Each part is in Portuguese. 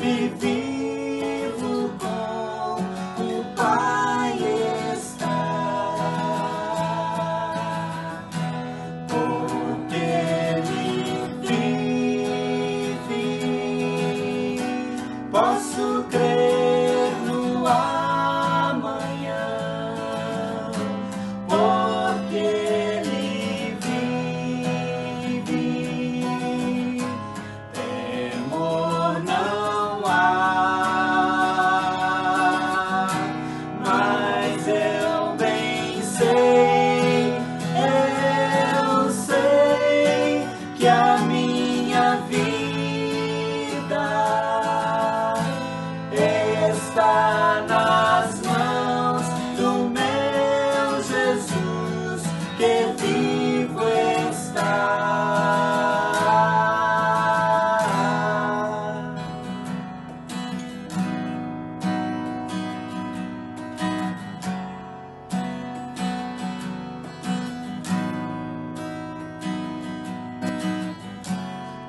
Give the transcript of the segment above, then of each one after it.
e vivo com o Pai está, porque Ele vive. Posso crer no amanhã, porque Ele vive. Temor não há, mas eu bem sei que a minha vida está nas mãos do meu Jesus, que vivo está.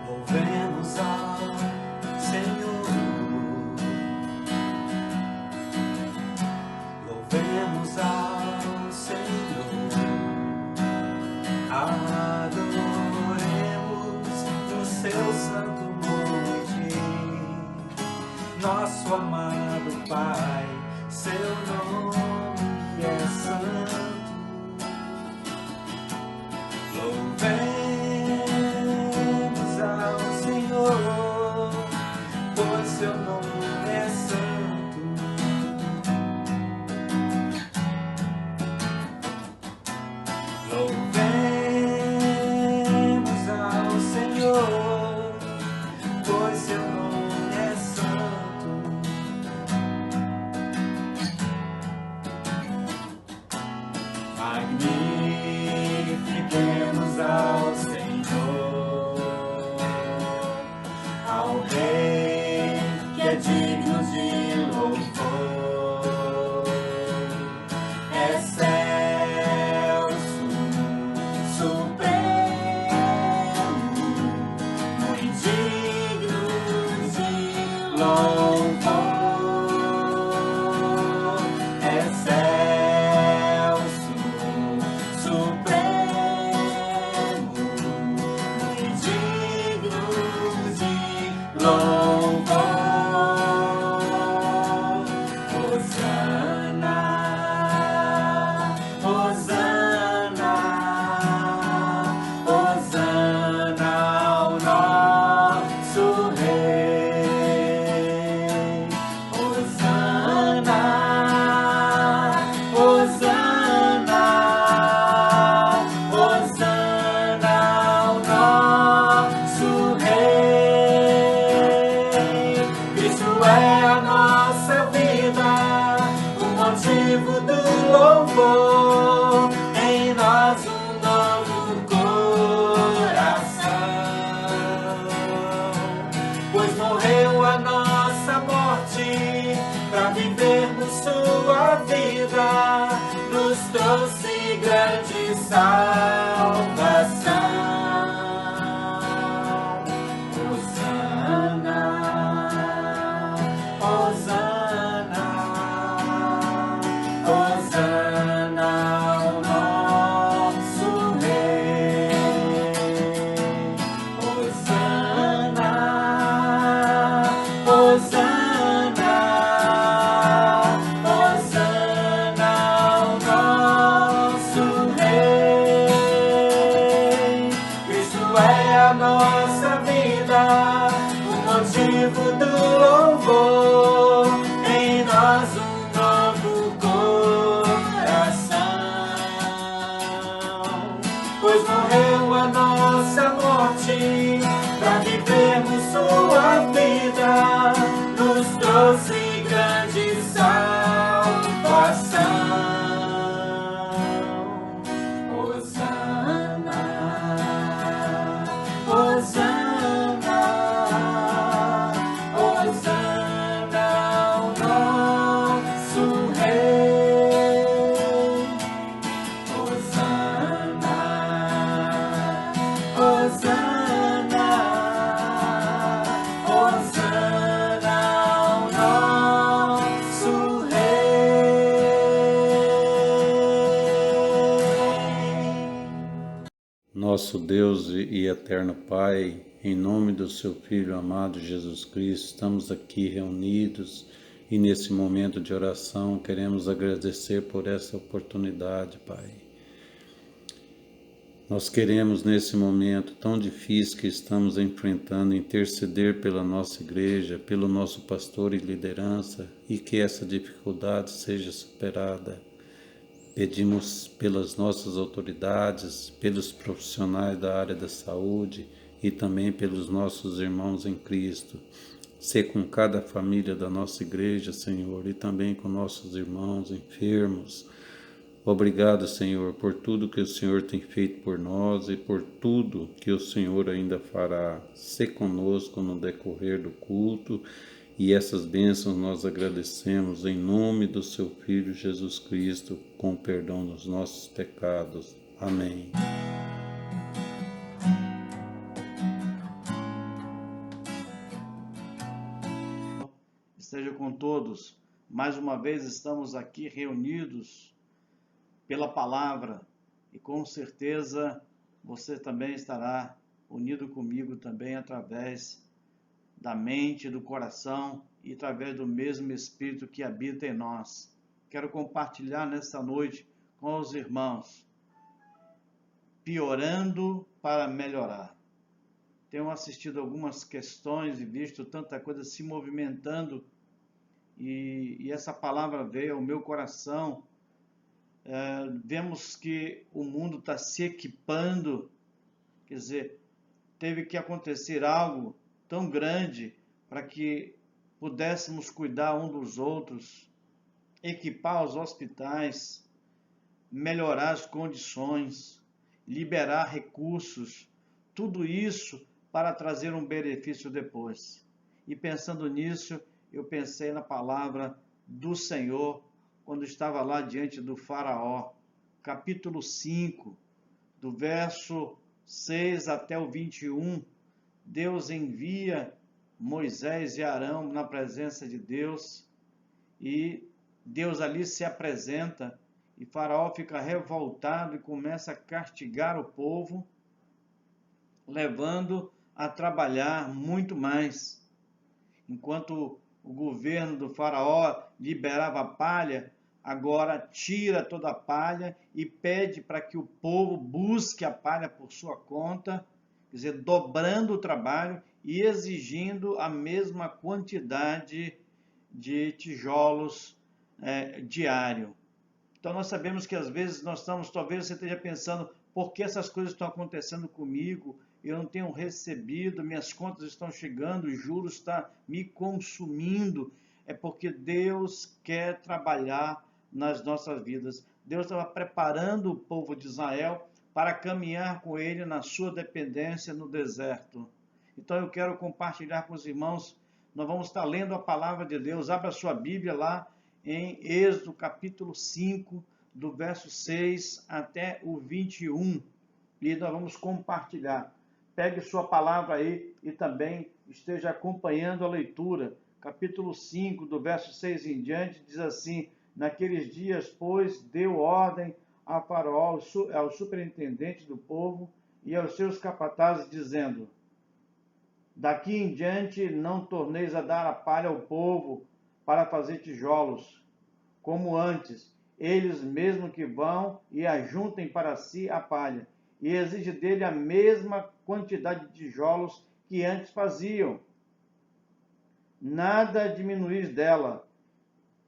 Louvemos ao Senhor, louvemos ao Senhor, adoremos no seu santo monte, nosso amado Pai, seu nome é santo. Louvemos ao Senhor, pois seu nome é santo. Louvemos ao Senhor, pois seu nome é santo. Magnifiquemos ao Senhor, ao Rei que é digno de louvor, excelso, supremo, muito digno de louvor, excelso, supremo, muito digno de louvor. Hosana, Hosana, Hosana ao nosso Rei. Hosana, Hosana, Hosana ao nosso Rei. Cristo é a nossa vida, o motivo do louvor, em nós um novo coração, pois morreu a nossa morte para vivermos sua vida, nos trouxe grande salvação. Hosana, Hosana, Hosana ao nosso Rei. Hosana, Hosana, Hosana ao nosso Rei. Cristo é a nossa vida, o motivo do louvor, em nós um novo coração, pois morreu a nossa morte para vivermos sua vida, nos trouxe grande salvação. Hosana, Hosana, Nosso Deus e eterno Pai, em nome do Seu Filho amado Jesus Cristo, estamos aqui reunidos e nesse momento de oração queremos agradecer por essa oportunidade, Pai. Nós queremos nesse momento tão difícil que estamos enfrentando interceder pela nossa igreja, pelo nosso pastor e liderança e que essa dificuldade seja superada. Pedimos pelas nossas autoridades, pelos profissionais da área da saúde e também pelos nossos irmãos em Cristo. Ser com cada família da nossa igreja, Senhor, e também com nossos irmãos enfermos. Obrigado, Senhor, por tudo que o Senhor tem feito por nós e por tudo que o Senhor ainda fará. Ser conosco no decorrer do culto. E essas bênçãos nós agradecemos em nome do Seu Filho Jesus Cristo, com perdão dos nossos pecados. Amém. Esteja com todos. Mais uma vez estamos aqui reunidos pela palavra e com certeza você também estará unido comigo também através da mente, do coração e através do mesmo Espírito que habita em nós. Quero compartilhar nesta noite com os irmãos, piorando para melhorar. Tenho assistido algumas questões e visto tanta coisa se movimentando e essa palavra veio ao meu coração. Vemos que o mundo está se equipando, quer dizer, teve que acontecer algo tão grande para que pudéssemos cuidar um dos outros, equipar os hospitais, melhorar as condições, liberar recursos, tudo isso para trazer um benefício depois. E pensando nisso, eu pensei na palavra do Senhor quando estava lá diante do Faraó, capítulo 5, do verso 6 até o 21, Deus envia Moisés e Arão na presença de Deus e Deus ali se apresenta e Faraó fica revoltado e começa a castigar o povo, levando a trabalhar muito mais. Enquanto o governo do Faraó liberava a palha, agora tira toda a palha e pede para que o povo busque a palha por sua conta, quer dizer, dobrando o trabalho e exigindo a mesma quantidade de tijolos diário. Então nós sabemos que às vezes talvez você esteja pensando, por que essas coisas estão acontecendo comigo? Eu não tenho recebido, minhas contas estão chegando, os juros estão me consumindo. É porque Deus quer trabalhar nas nossas vidas. Deus estava preparando o povo de Israel para caminhar com ele na sua dependência no deserto. Então eu quero compartilhar com os irmãos, nós vamos estar lendo a palavra de Deus. Abra sua Bíblia lá em Êxodo capítulo 5, do verso 6 até o 21, e nós vamos compartilhar. Pegue sua palavra aí e também esteja acompanhando a leitura. Capítulo 5, do verso 6 em diante, diz assim: naqueles dias, pois, deu ordem a Faraó, ao superintendente do povo e aos seus capatazes, dizendo: daqui em diante não torneis a dar a palha ao povo para fazer tijolos, como antes, eles mesmo que vão e ajuntem para si a palha, e exige dele a mesma quantidade de tijolos que antes faziam. Nada diminuís dela.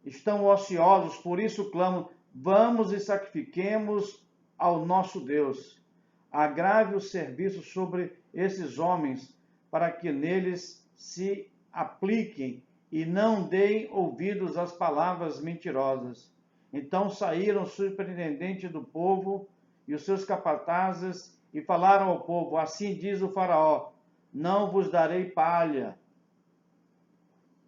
Estão ociosos, por isso clamam: vamos e sacrifiquemos ao nosso Deus. Agrave o serviço sobre esses homens, para que neles se apliquem e não deem ouvidos às palavras mentirosas. Então saíram o superintendente do povo e os seus capatazes e falaram ao povo: assim diz o Faraó: não vos darei palha.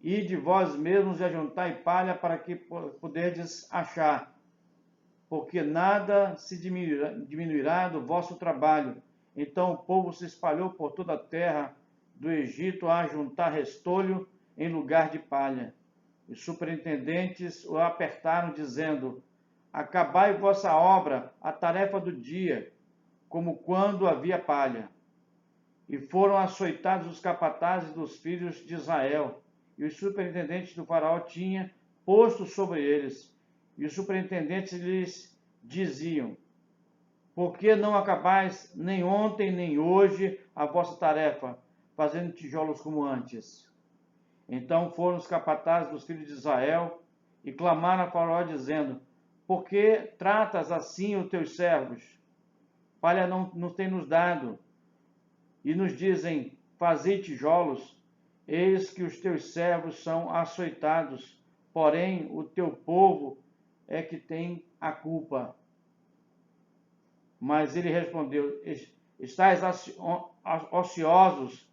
Ide vós mesmos e ajuntai palha para que poderdes achar, porque nada se diminuirá do vosso trabalho. Então o povo se espalhou por toda a terra do Egito a ajuntar restolho em lugar de palha. Os superintendentes o apertaram, dizendo: acabai vossa obra, a tarefa do dia, como quando havia palha. E foram açoitados os capatazes dos filhos de Israel, e os superintendentes do faraó tinham posto sobre eles. E os superintendentes lhes diziam: por que não acabais nem ontem nem hoje a vossa tarefa, fazendo tijolos como antes? Então foram os capatazes dos filhos de Israel e clamaram a faraó, dizendo: por que tratas assim os teus servos? Palha não tem nos dado. E nos dizem: fazei tijolos. Eis que os teus servos são açoitados, porém o teu povo é que tem a culpa. Mas ele respondeu: estáis ociosos,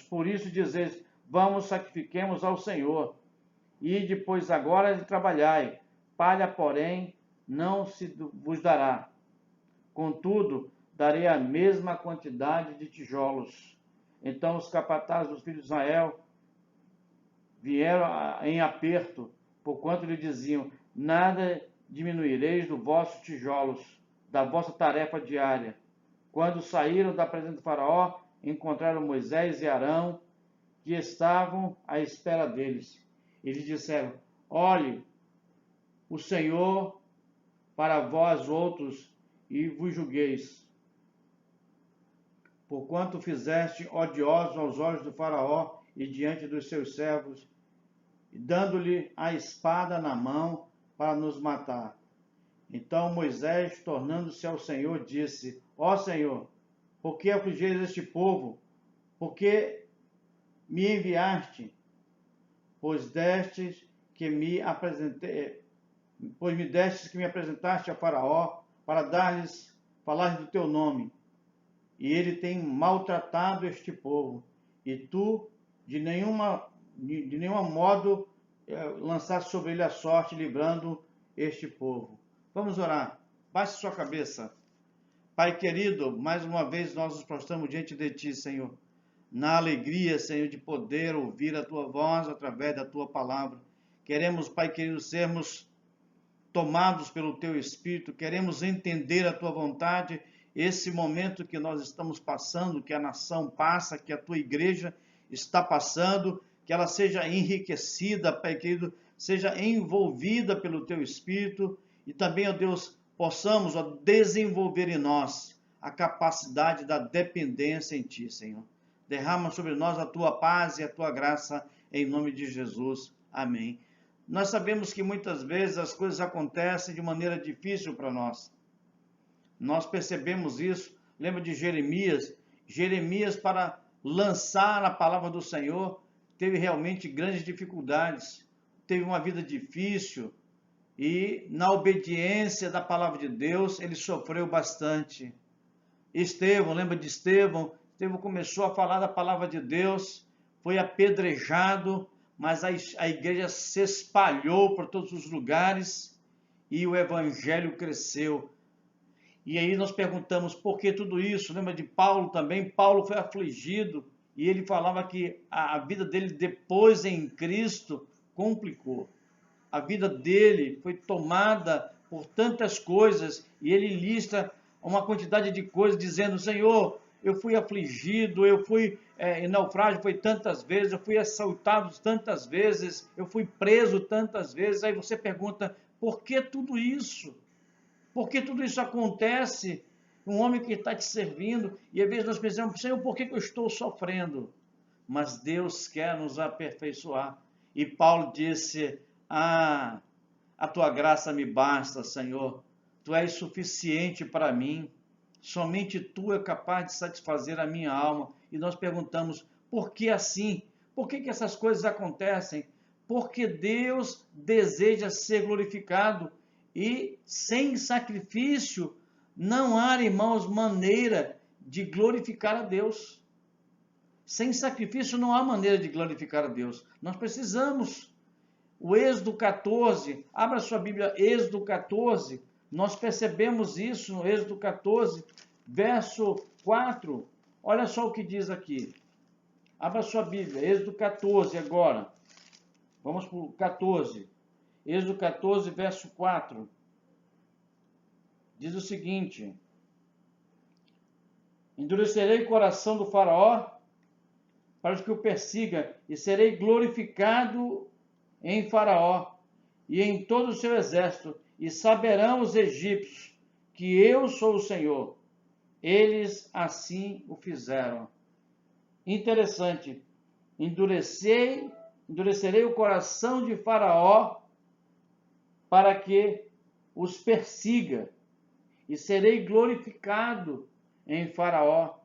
por isso dizeis: vamos, sacrifiquemos ao Senhor. E depois agora de trabalhai, palha, porém, não se vos dará. Contudo, darei a mesma quantidade de tijolos. Então os capatazes dos filhos de Israel vieram em aperto, porquanto lhe diziam: nada diminuireis do vossos tijolos, da vossa tarefa diária. Quando saíram da presença do faraó, encontraram Moisés e Arão, que estavam à espera deles. Eles disseram: olhe, o Senhor para vós outros, e vos julgueis. Porquanto fizeste odioso aos olhos do faraó e diante dos seus servos, dando-lhe a espada na mão para nos matar. Então Moisés, tornando-se ao Senhor, disse: ó Senhor, por que afligeis este povo? Por que me enviaste? Pois me destes que me apresentaste a Faraó para falar do teu nome. E ele tem maltratado este povo, e tu de nenhum modo lançaste sobre ele a sorte, livrando este povo. Vamos orar. Baixe sua cabeça. Pai querido, mais uma vez nós nos prostramos diante de ti, Senhor, na alegria, Senhor, de poder ouvir a tua voz através da tua palavra. Queremos, Pai querido, sermos tomados pelo teu Espírito, queremos entender a tua vontade, esse momento que nós estamos passando, que a nação passa, que a tua igreja está passando, que ela seja enriquecida, Pai querido, seja envolvida pelo teu Espírito, e também, ó Deus, possamos desenvolver em nós a capacidade da dependência em ti, Senhor. Derrama sobre nós a tua paz e a tua graça, em nome de Jesus. Amém. Nós sabemos que muitas vezes as coisas acontecem de maneira difícil para nós. Nós percebemos isso. Lembra de Jeremias? Jeremias, para lançar a palavra do Senhor, teve realmente grandes dificuldades. Teve uma vida difícil e, na obediência da palavra de Deus, ele sofreu bastante. Estevão, lembra de Estevão? Estevão começou a falar da palavra de Deus, foi apedrejado, mas a igreja se espalhou por todos os lugares e o evangelho cresceu. E aí nós perguntamos por que tudo isso. Lembra de Paulo também? Paulo foi afligido e ele falava que a vida dele depois em Cristo complicou. A vida dele foi tomada por tantas coisas e ele lista uma quantidade de coisas dizendo: Senhor, eu fui afligido, eu fui em naufrágio foi tantas vezes, eu fui assaltado tantas vezes, eu fui preso tantas vezes. Aí você pergunta: por que tudo isso? Por que tudo isso acontece? Um homem que está te servindo, e às vezes nós pensamos: Senhor, por que eu estou sofrendo? Mas Deus quer nos aperfeiçoar. E Paulo disse: a tua graça me basta, Senhor. Tu és suficiente para mim. Somente tu é capaz de satisfazer a minha alma. E nós perguntamos: por que assim? Por que essas coisas acontecem? Porque Deus deseja ser glorificado. E sem sacrifício não há, irmãos, maneira de glorificar a Deus. Sem sacrifício não há maneira de glorificar a Deus. Nós precisamos. O Êxodo 14, abra sua Bíblia, Êxodo 14, nós percebemos isso no Êxodo 14, verso 4. Olha só o que diz aqui. Abra sua Bíblia, Êxodo 14 agora. Vamos para o 14. Êxodo 14, verso 4. Diz o seguinte: Endurecerei o coração do faraó para que o persiga, e serei glorificado em faraó e em todo o seu exército, e saberão os egípcios que eu sou o Senhor. Eles assim o fizeram. Interessante. Endurecerei o coração de faraó para que os persiga, e serei glorificado em faraó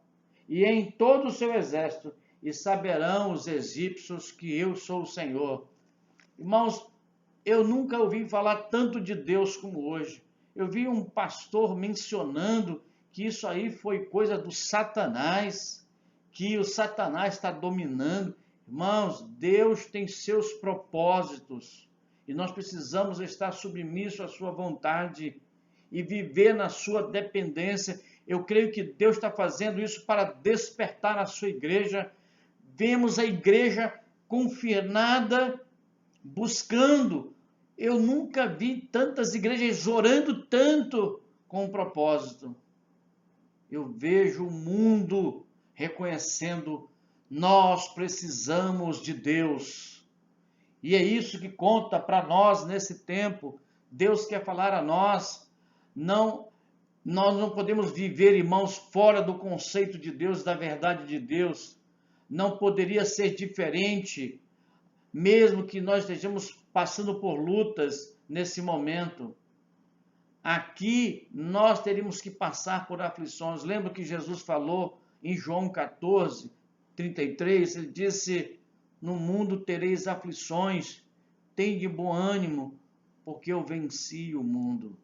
e em todo o seu exército, e saberão os egípcios que eu sou o Senhor. Irmãos, eu nunca ouvi falar tanto de Deus como hoje. Eu vi um pastor mencionando que isso aí foi coisa do Satanás, que o Satanás está dominando. Irmãos, Deus tem seus propósitos e nós precisamos estar submissos à sua vontade e viver na sua dependência. Eu creio que Deus está fazendo isso para despertar a sua igreja. Vemos a igreja confinada, buscando. Eu nunca vi tantas igrejas orando tanto com um propósito. Eu vejo o mundo reconhecendo: nós precisamos de Deus. E é isso que conta para nós nesse tempo. Deus quer falar a nós. Nós não podemos viver, irmãos, fora do conceito de Deus, da verdade de Deus. Não poderia ser diferente, mesmo que nós estejamos passando por lutas nesse momento. Aqui nós teríamos que passar por aflições. Lembra que Jesus falou em João 14, 33? Ele disse: no mundo tereis aflições, tende bom ânimo, porque eu venci o mundo.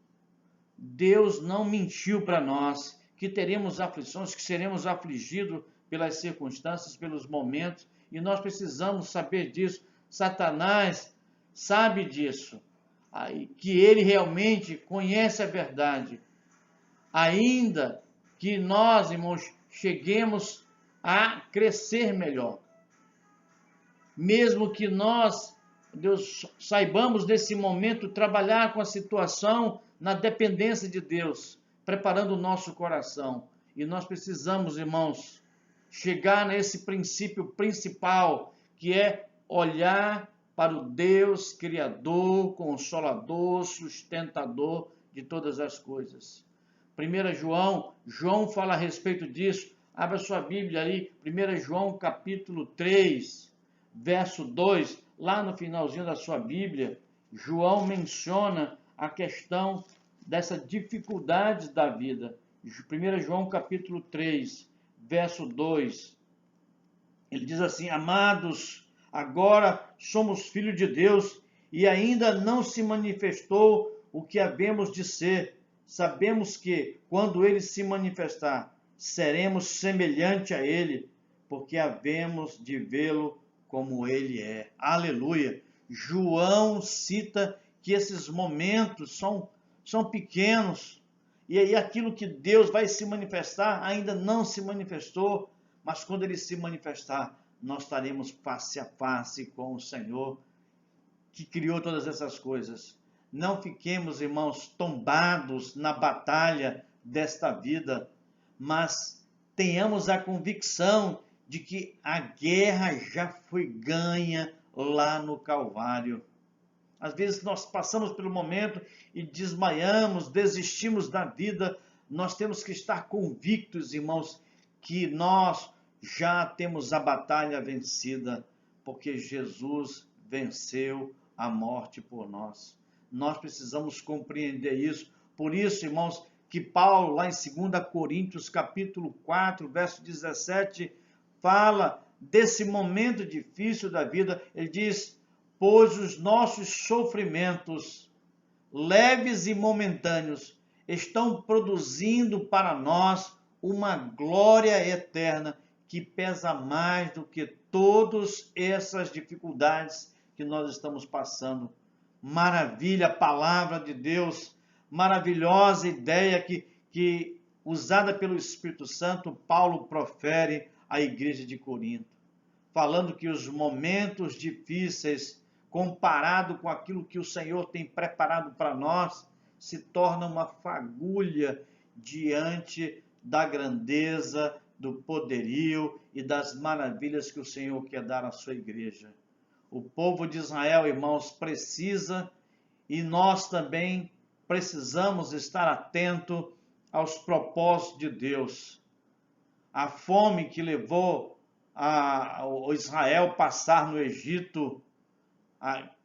Deus não mentiu para nós que teremos aflições, que seremos afligidos pelas circunstâncias, pelos momentos, e nós precisamos saber disso. Satanás sabe disso, que ele realmente conhece a verdade. Ainda que nós, irmãos, cheguemos a crescer melhor, mesmo que nós, Deus, saibamos nesse momento trabalhar com a situação na dependência de Deus, preparando o nosso coração. E nós precisamos, irmãos, chegar nesse princípio principal, que é olhar para o Deus Criador, Consolador, Sustentador de todas as coisas. 1 João fala a respeito disso. Abra sua Bíblia aí, 1 João capítulo 3, verso 2, lá no finalzinho da sua Bíblia, João menciona a questão dessa dificuldade da vida. 1 João capítulo 3, verso 2, ele diz assim: amados, agora somos filhos de Deus e ainda não se manifestou o que havemos de ser. Sabemos que, quando ele se manifestar, seremos semelhante a ele, porque havemos de vê-lo como ele é. Aleluia! João cita que esses momentos são pequenos, e aí aquilo que Deus vai se manifestar ainda não se manifestou, mas quando ele se manifestar, nós estaremos face a face com o Senhor, que criou todas essas coisas. Não fiquemos, irmãos, tombados na batalha desta vida, mas tenhamos a convicção de que a guerra já foi ganha lá no Calvário. Às vezes nós passamos pelo momento e desmaiamos, desistimos da vida. Nós temos que estar convictos, irmãos, que nós já temos a batalha vencida, porque Jesus venceu a morte por nós. Nós precisamos compreender isso. Por isso, irmãos, que Paulo, lá em 2 Coríntios, capítulo 4, verso 17, fala desse momento difícil da vida. Ele diz: pois os nossos sofrimentos, leves e momentâneos, estão produzindo para nós uma glória eterna que pesa mais do que todas essas dificuldades que nós estamos passando. Maravilha, a palavra de Deus, maravilhosa ideia que usada pelo Espírito Santo, Paulo profere à igreja de Corinto, falando que os momentos difíceis, comparado com aquilo que o Senhor tem preparado para nós, se tornam uma fagulha diante da grandeza, do poderio e das maravilhas que o Senhor quer dar à sua igreja. O povo de Israel, irmãos, precisa, e nós também precisamos estar atento aos propósitos de Deus. A fome que levou o Israel passar no Egito,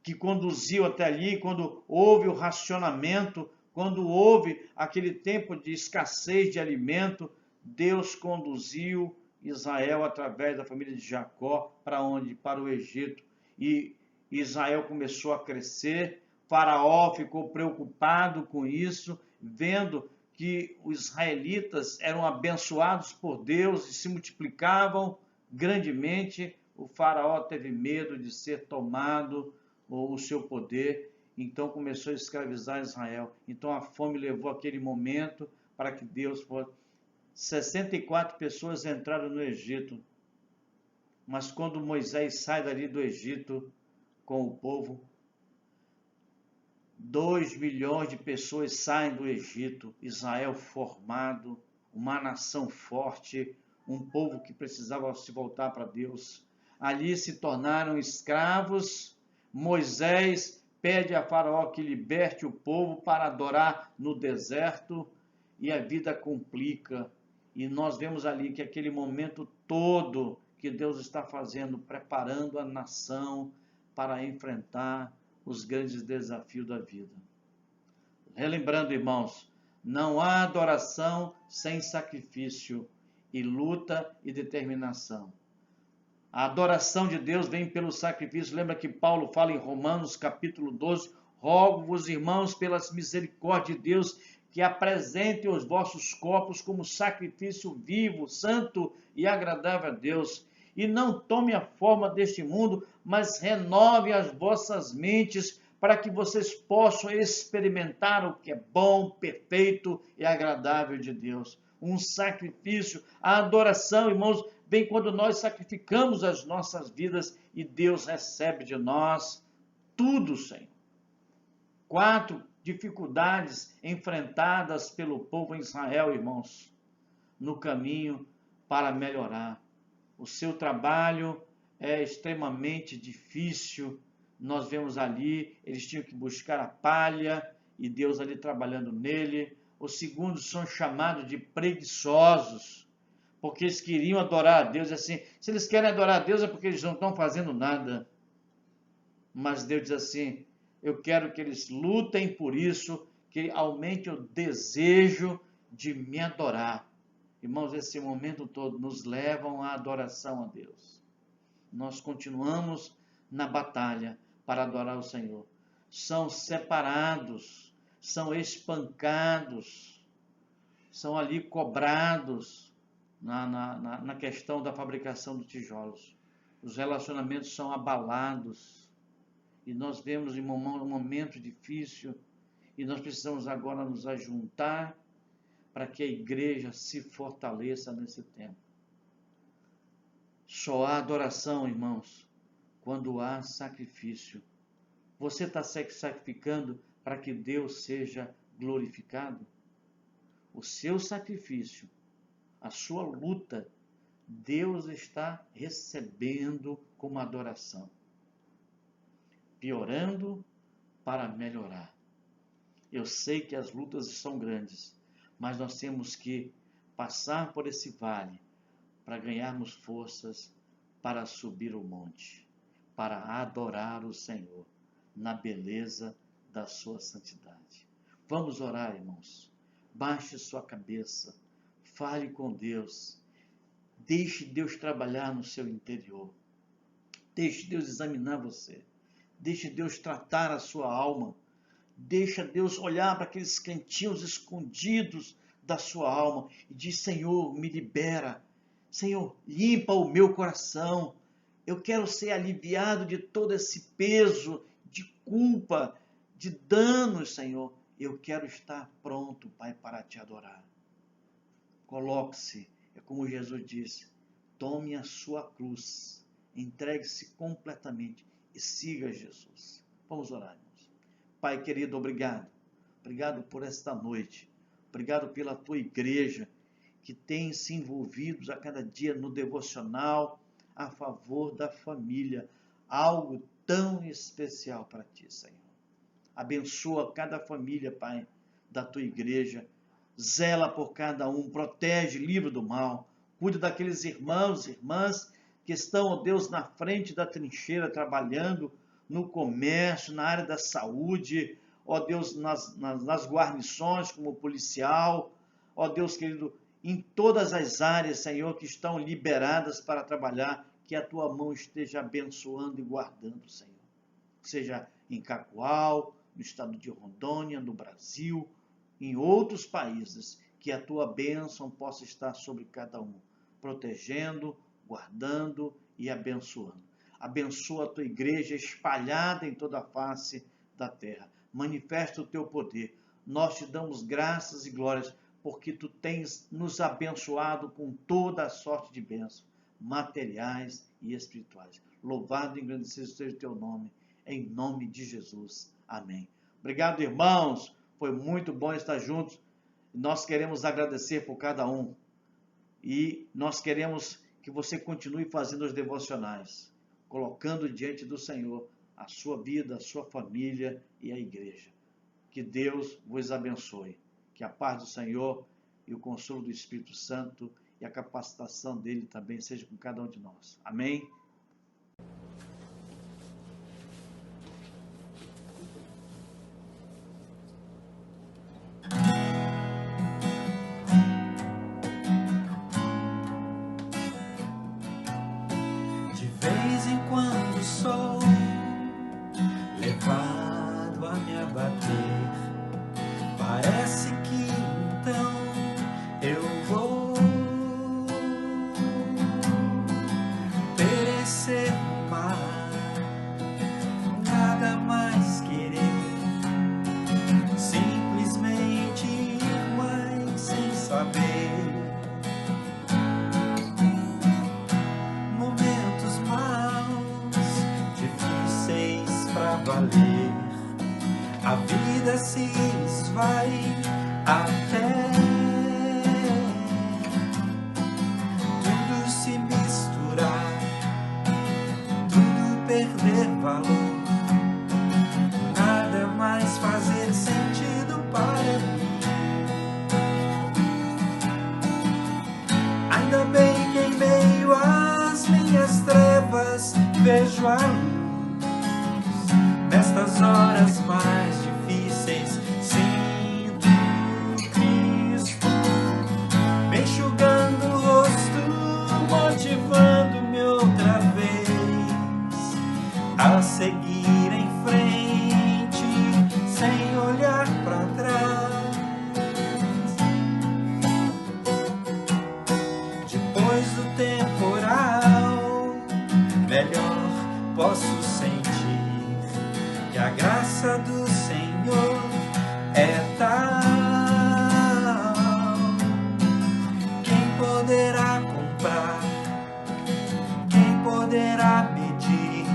que conduziu até ali, quando houve o racionamento, quando houve aquele tempo de escassez de alimento, Deus conduziu Israel através da família de Jacó para onde? Para o Egito. E Israel começou a crescer, Faraó ficou preocupado com isso, vendo que os israelitas eram abençoados por Deus e se multiplicavam grandemente. O Faraó teve medo de ser tomado o seu poder, então começou a escravizar Israel. Então a fome levou aquele momento para que Deus fosse. 64 pessoas entraram no Egito, mas quando Moisés sai dali do Egito com o povo, 2 milhões de pessoas saem do Egito, Israel formado, uma nação forte, um povo que precisava se voltar para Deus. Ali se tornaram escravos. Moisés pede a Faraó que liberte o povo para adorar no deserto e a vida complica. E nós vemos ali que aquele momento todo que Deus está fazendo, preparando a nação para enfrentar os grandes desafios da vida. Relembrando, irmãos, não há adoração sem sacrifício e luta e determinação. A adoração de Deus vem pelo sacrifício. Lembra que Paulo fala em Romanos capítulo 12, rogo-vos, irmãos, pelas misericórdias de Deus, que apresentem os vossos corpos como sacrifício vivo, santo e agradável a Deus. E não tome a forma deste mundo, mas renove as vossas mentes, para que vocês possam experimentar o que é bom, perfeito e agradável de Deus. Um sacrifício, a adoração, irmãos, vem quando nós sacrificamos as nossas vidas e Deus recebe de nós tudo, Senhor. 4 dificuldades enfrentadas pelo povo em Israel, irmãos, no caminho para melhorar. O seu trabalho é extremamente difícil. Nós vemos ali, eles tinham que buscar a palha e Deus ali trabalhando nele. Os segundos são chamados de preguiçosos, porque eles queriam adorar a Deus. Assim, se eles querem adorar a Deus é porque eles não estão fazendo nada. Mas Deus diz assim, eu quero que eles lutem por isso, que aumente o desejo de me adorar. Irmãos, esse momento todo nos levam à adoração a Deus. Nós continuamos na batalha para adorar o Senhor. São separados, são espancados, são ali cobrados na questão da fabricação de tijolos. Os relacionamentos são abalados. E nós vemos em um momento difícil e nós precisamos agora nos ajuntar para que a igreja se fortaleça nesse tempo. Só há adoração, irmãos, quando há sacrifício. Você está se sacrificando para que Deus seja glorificado? O seu sacrifício, a sua luta, Deus está recebendo como adoração. Piorando para melhorar. Eu sei que as lutas são grandes, mas nós temos que passar por esse vale para ganharmos forças para subir o monte, para adorar o Senhor na beleza da sua santidade. Vamos orar, irmãos. Baixe sua cabeça, fale com Deus, deixe Deus trabalhar no seu interior, deixe Deus examinar você. Deixe Deus tratar a sua alma. Deixa Deus olhar para aqueles cantinhos escondidos da sua alma e diz, Senhor, me libera. Senhor, limpa o meu coração. Eu quero ser aliviado de todo esse peso de culpa, de danos, Senhor. Eu quero estar pronto, Pai, para te adorar. Coloque-se, é como Jesus disse, tome a sua cruz, entregue-se completamente e siga Jesus. Vamos orar, irmãos. Pai querido, obrigado. Obrigado por esta noite. Obrigado pela tua igreja que têm se envolvido a cada dia no devocional a favor da família. Algo tão especial para ti, Senhor. Abençoa cada família, Pai, da tua igreja. Zela por cada um, protege, livra do mal. Cuida daqueles irmãos e irmãs que estão, ó Deus, na frente da trincheira, trabalhando no comércio, na área da saúde, ó Deus, nas guarnições como policial, ó Deus querido, em todas as áreas, Senhor, que estão liberadas para trabalhar, que a tua mão esteja abençoando e guardando, Senhor. Seja em Cacoal, no estado de Rondônia, no Brasil, em outros países, que a tua bênção possa estar sobre cada um, protegendo, guardando e abençoando. Abençoa a tua igreja espalhada em toda a face da terra. Manifesta o teu poder. Nós te damos graças e glórias, porque tu tens nos abençoado com toda a sorte de bênçãos, materiais e espirituais. Louvado e engrandecido seja o teu nome, em nome de Jesus. Amém. Obrigado, irmãos. Foi muito bom estar juntos. Nós queremos agradecer por cada um. E nós queremos que você continue fazendo os devocionais, colocando diante do Senhor a sua vida, a sua família e a igreja. Que Deus vos abençoe. Que a paz do Senhor e o consolo do Espírito Santo e a capacitação dele também seja com cada um de nós. Amém? De vez em quando sou levado a me abater. Parece que então eu vou perecer no mar, nada mais querer, simplesmente ir, mas sem saber. Momentos maus, difíceis pra valer, a vida se esvai até tudo se misturar, tudo perder valor, nada mais fazer sentido para mim. Ainda bem que em meio às minhas trevas vejo a luz. Nestas horas mais difíceis sinto Cristo me enxugando o rosto, motivando-me outra vez a seguir em frente sem olhar para trás. Depois do temporal, melhor posso sentir que a graça do Senhor é tal. Quem poderá comprar? Quem poderá medir?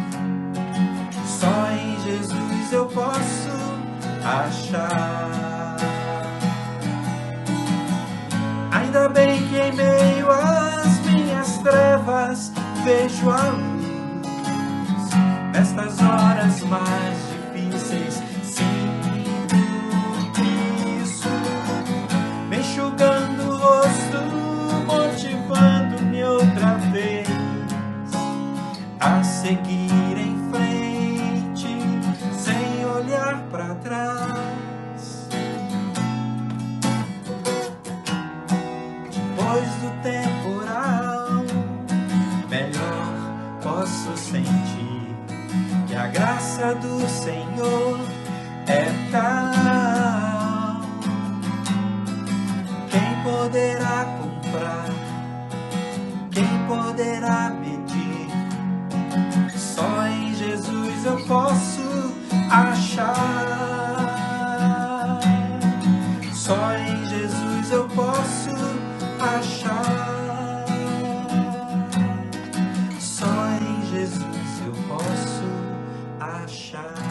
Só em Jesus eu posso achar. Ainda bem que em meio às minhas trevas vejo a luz. Nestas horas mais difíceis sinto Cristo me enxugando o rosto, motivando-me outra vez a seguir em frente sem olhar para trás. Depois do temporal, melhor posso sentir que a graça do Senhor é tal. Quem poderá comprar? Quem poderá medir? Só em Jesus eu posso achar. Só em Jesus eu posso achar. Só em Jesus eu posso achar.